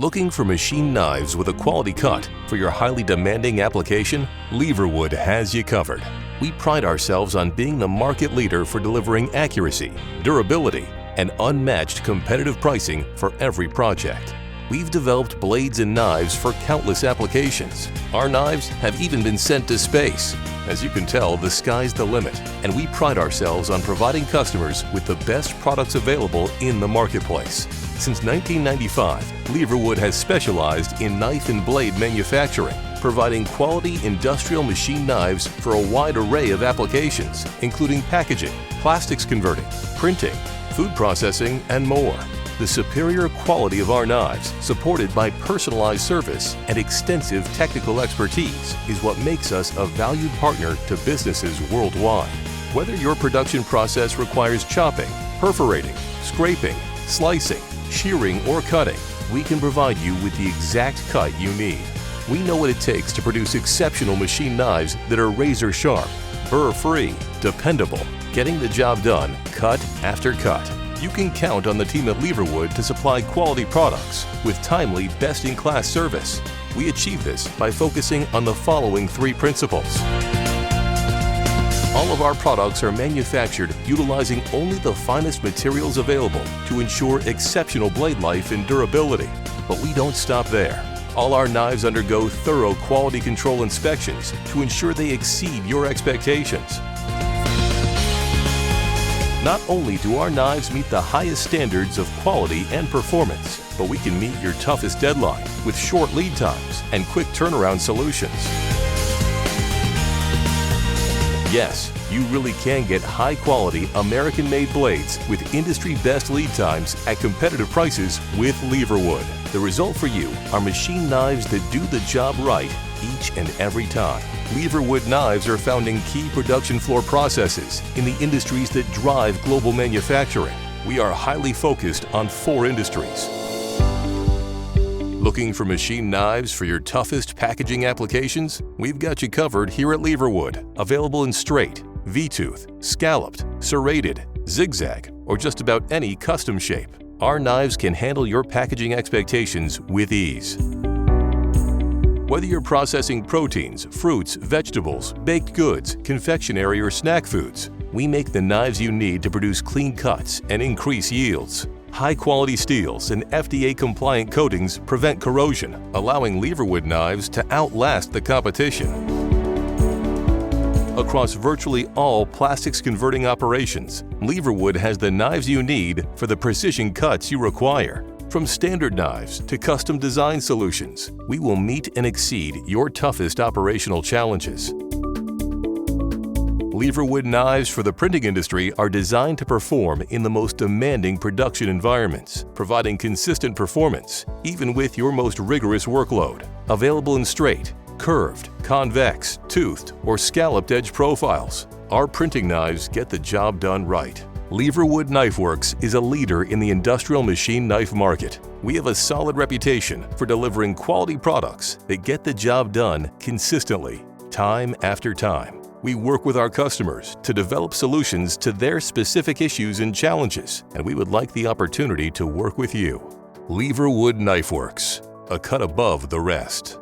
Looking for machine knives with a quality cut for your highly demanding application? Leverwood has you covered. We pride ourselves on being the market leader for delivering accuracy, durability, and unmatched competitive pricing for every project. We've developed blades and knives for countless applications. Our knives have even been sent to space. As you can tell, the sky's the limit, and we pride ourselves on providing customers with the best products available in the marketplace. Since 1995, Leverwood has specialized in knife and blade manufacturing, providing quality industrial machine knives for a wide array of applications, including packaging, plastics converting, printing, food processing, and more. The superior quality of our knives, supported by personalized service and extensive technical expertise, is what makes us a valued partner to businesses worldwide. Whether your production process requires chopping, perforating, scraping, slicing, shearing, or cutting, we can provide you with the exact cut you need. We know what it takes to produce exceptional machine knives that are razor sharp, burr-free, dependable, getting the job done cut after cut. You can count on the team at Leverwood to supply quality products with timely, best-in-class service. We achieve this by focusing on the following 3 principles. All of our products are manufactured utilizing only the finest materials available to ensure exceptional blade life and durability. But we don't stop there. All our knives undergo thorough quality control inspections to ensure they exceed your expectations. Not only do our knives meet the highest standards of quality and performance, but we can meet your toughest deadline with short lead times and quick turnaround solutions. Yes, you really can get high-quality, American-made blades with industry-best lead times at competitive prices with Leverwood. The result for you are machine knives that do the job right each and every time. Leverwood knives are found in key production floor processes in the industries that drive global manufacturing. We are highly focused on 4 industries. Looking for machine knives for your toughest packaging applications? We've got you covered here at Leverwood. Available in straight, V-tooth, scalloped, serrated, zig-zag, or just about any custom shape. Our knives can handle your packaging expectations with ease. Whether you're processing proteins, fruits, vegetables, baked goods, confectionery, or snack foods, we make the knives you need to produce clean cuts and increase yields. High-quality steels and FDA-compliant coatings prevent corrosion, allowing Leverwood knives to outlast the competition. Across virtually all plastics converting operations, Leverwood has the knives you need for the precision cuts you require. From standard knives to custom design solutions, we will meet and exceed your toughest operational challenges. Leverwood knives for the printing industry are designed to perform in the most demanding production environments, providing consistent performance, even with your most rigorous workload. Available in straight, curved, convex, toothed, or scalloped edge profiles, our printing knives get the job done right. Leverwood Knife Works is a leader in the industrial machine knife market. We have a solid reputation for delivering quality products that get the job done consistently, time after time. We work with our customers to develop solutions to their specific issues and challenges, and we would like the opportunity to work with you. Leverwood Knife Works, a cut above the rest.